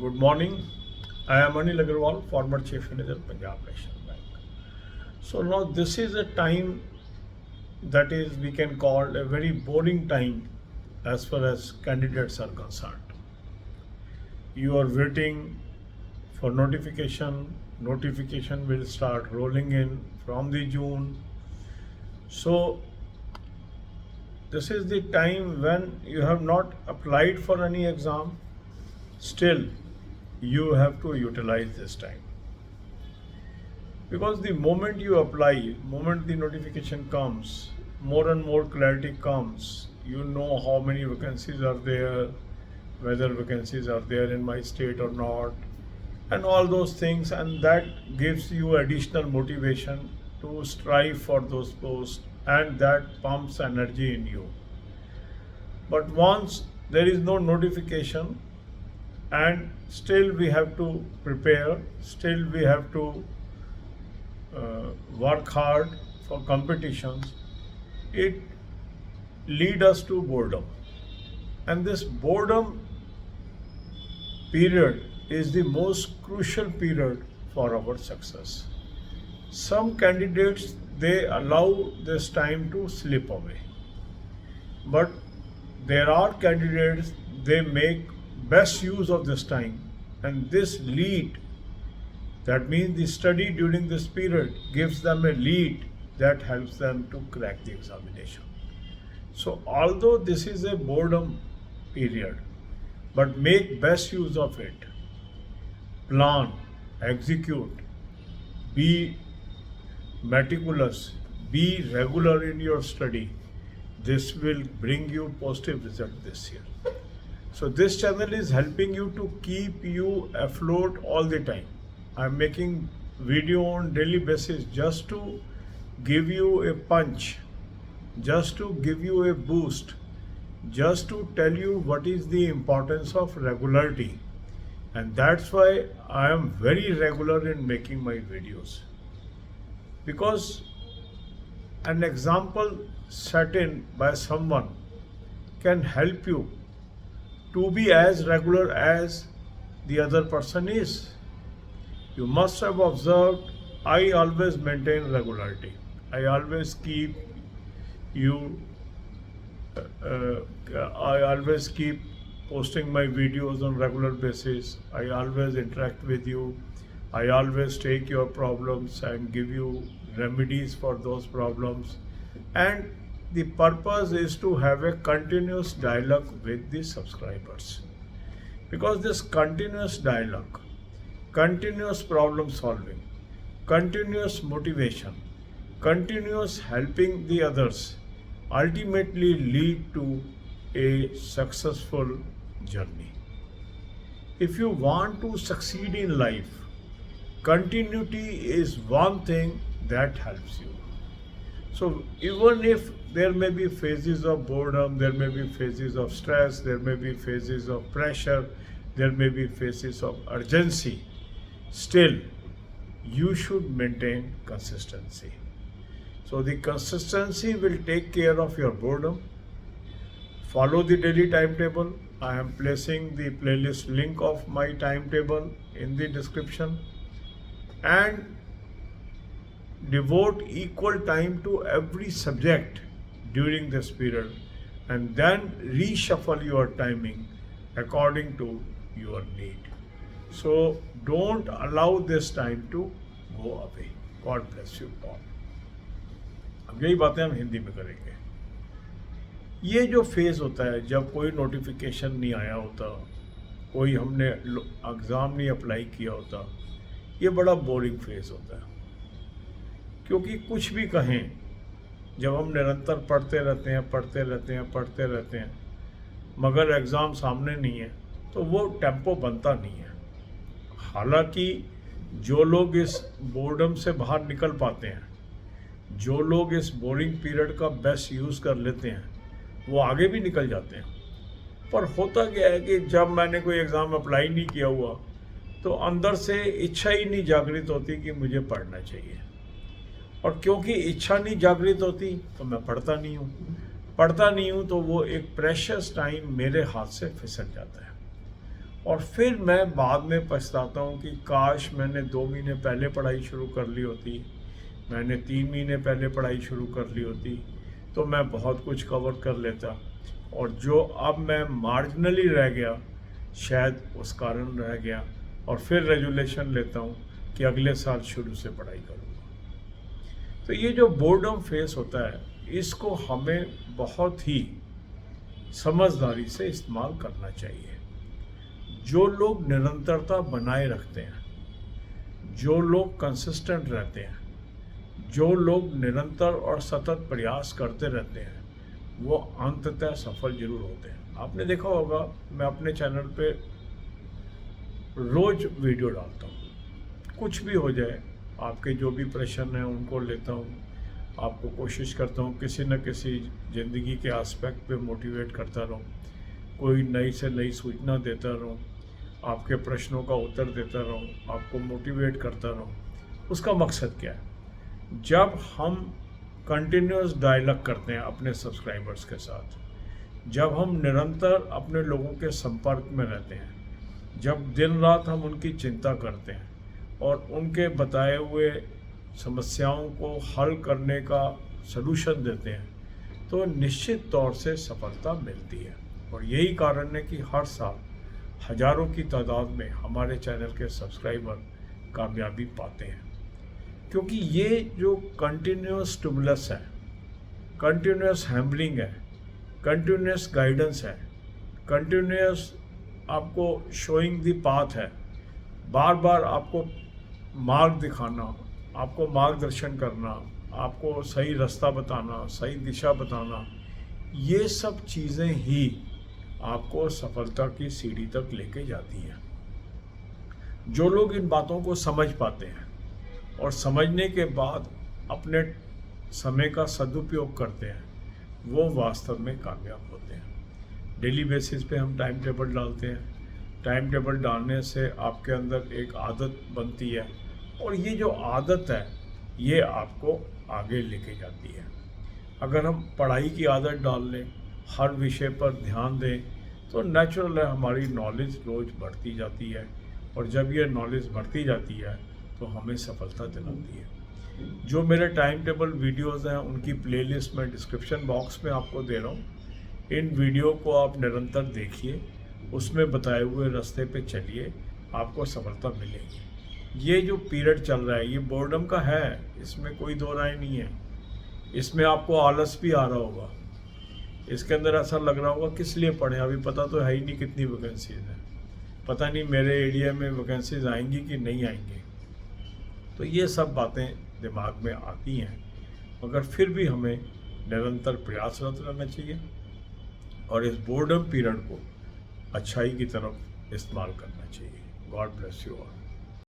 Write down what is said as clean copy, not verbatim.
Good morning. I am Anil Agarwal, former Chief Manager, Punjab National Bank. So now this is a time that is we can call a very boring time as far as candidates are concerned. You are waiting for notification. Notification will start rolling in from the June. So this is the time when you have not applied for any exam. Still, you have to utilize this time, because the moment you apply, moment the notification comes, more and more clarity comes. You know how many vacancies are there, whether vacancies are there in my state or not, and all those things, and that gives you additional motivation to strive for those posts, and that pumps energy in you. But once there is no notification, and still we have to prepare, still we have to work hard for competitions, it lead us to boredom. And this boredom period is the most crucial period for our success. Some candidates, they allow this time to slip away, but there are candidates, they make best use of this time, and this lead, that means the study during this period gives them a lead that helps them to crack the examination. So although this is a boredom period, but make best use of it. Plan, execute, be meticulous, be regular in your study. This will bring you positive result this year. So this channel is helping you to keep you afloat all the time. I'm making video on daily basis just to give you a punch, just to give you a boost, just to tell you what is the importance of regularity. And that's why I am very regular in making my videos. Because an example set in by someone can help you to be as regular as the other person is. You must have observed, I always maintain regularity. I always keep you, I always keep posting my videos on regular basis. I always interact with you. I always take your problems and give you remedies for those problems. And the purpose is to have a continuous dialogue with the subscribers. Because this continuous dialogue, continuous problem solving, continuous motivation, continuous helping the others ultimately lead to a successful journey. If you want to succeed in life, continuity is one thing that helps you. So even if there may be phases of boredom, there may be phases of stress, there may be phases of pressure, there may be phases of urgency, still you should maintain consistency. So the consistency will take care of your boredom. Follow the daily timetable. I am placing the playlist link of my timetable in the description. And devote equal time to every subject during this period, and then reshuffle your timing according to your need. So don't allow this time to go away. God bless you all. अब यही बातें हम हिंदी में करेंगे. ये जो phase होता है जब कोई नोटिफिकेशन नहीं आया होता, कोई हमने एग्ज़ाम नहीं अप्लाई किया होता, ये बड़ा बोरिंग फेज़ होता है. क्योंकि कुछ भी कहें, जब हम निरंतर पढ़ते रहते हैं मगर एग्ज़ाम सामने नहीं है, तो वो टेम्पो बनता नहीं है. हालांकि जो लोग इस बोर्डम से बाहर निकल पाते हैं, जो लोग इस बोरिंग पीरियड का बेस्ट यूज़ कर लेते हैं, वो आगे भी निकल जाते हैं. पर होता क्या है कि जब मैंने कोई एग्ज़ाम अप्लाई नहीं किया हुआ, तो अंदर से इच्छा ही नहीं जागृत होती कि मुझे पढ़ना चाहिए. और क्योंकि इच्छा नहीं जागृत होती तो मैं पढ़ता नहीं हूँ तो वो एक प्रेशियस टाइम मेरे हाथ से फिसल जाता है. और फिर मैं बाद में पछताता हूँ कि काश मैंने 2 महीने पहले पढ़ाई शुरू कर ली होती, मैंने 3 महीने पहले पढ़ाई शुरू कर ली होती, तो मैं बहुत कुछ कवर कर लेता। और जो अब मैं मार्जिनली रह गया, शायद उस कारण रह गया, और फिर रेजुलेशन लेता हूँ कि अगले साल शुरू से पढ़ाई करूँगा। तो ये जो बोर्डम फेस होता है, इसको हमें बहुत ही समझदारी से इस्तेमाल करना चाहिए। जो लोग निरंतरता बनाए रखते हैं, जो लोग कंसिस्टेंट रहते हैं, जो लोग निरंतर और सतत प्रयास करते रहते हैं, वो अंततः सफल जरूर होते हैं। आपने देखा होगा, मैं अपने चैनल पे रोज वीडियो डालता हूँ, कुछ भी हो जाए, आपके जो भी प्रश्न हैं उनको लेता हूँ, आपको कोशिश करता हूँ किसी न किसी ज़िंदगी के एस्पेक्ट पे मोटिवेट करता रहूँ, कोई नई से नई सूचना देता रहूँ, आपके प्रश्नों का उत्तर देता रहूँ, आपको मोटिवेट करता रहूँ। उसका मकसद क्या है? जब हम कंटिन्यूस डायलॉग करते हैं अपने सब्सक्राइबर्स के साथ, जब हम निरंतर अपने लोगों के संपर्क में रहते हैं, जब दिन रात हम उनकी चिंता करते हैं और उनके बताए हुए समस्याओं को हल करने का सलूशन देते हैं, तो निश्चित तौर से सफलता मिलती है। और यही कारण है कि हर साल हजारों की तादाद में हमारे चैनल के सब्सक्राइबर कामयाबी पाते हैं, क्योंकि ये जो कंटिन्यूस स्टिमुलस है, कंटिन्यूस हैम्बलिंग है, कंटिन्यूस गाइडेंस है, कंटिन्यूस आपको शोइंग द पाथ है, बार बार आपको मार्ग दिखाना, आपको मार्गदर्शन करना, आपको सही रास्ता बताना, सही दिशा बताना, ये सब चीज़ें ही आपको सफलता की सीढ़ी तक लेके जाती हैं। जो लोग इन बातों को समझ पाते हैं और समझने के बाद अपने समय का सदुपयोग करते हैं, वो वास्तव में कामयाब होते हैं। डेली बेसिस पे हम टाइम टेबल डालते हैं। टाइम टेबल डालने से आपके अंदर एक आदत बनती है, और ये जो आदत है, ये आपको आगे लेके जाती है। अगर हम पढ़ाई की आदत डाल लें, हर विषय पर ध्यान दें, तो नेचुरल है हमारी नॉलेज रोज़ बढ़ती जाती है, और जब ये नॉलेज बढ़ती जाती है तो हमें सफलता दिलाती है। जो मेरे टाइम टेबल वीडियोज़ हैं, उनकी प्लेलिस्ट मैं डिस्क्रिप्शन बॉक्स में आपको दे रहा हूँ। इन वीडियो को आप निरंतर देखिए, उसमें बताए हुए रास्ते पे चलिए, आपको सफलता मिलेगी। ये जो पीरियड चल रहा है, ये बोर्डम का है, इसमें कोई दो राय नहीं है। इसमें आपको आलस भी आ रहा होगा, इसके अंदर ऐसा लग रहा होगा किस लिए पढ़ें, अभी पता तो है ही नहीं कितनी वैकेंसीज हैं, पता नहीं मेरे एरिया में वैकेंसीज आएंगी कि नहीं आएंगी। तो ये सब बातें दिमाग में आती हैं, मगर फिर भी हमें निरंतर प्रयासरत रहना चाहिए और इस बोर्डम पीरियड को अच्छाई की तरफ इस्तेमाल करना चाहिए। God bless you all.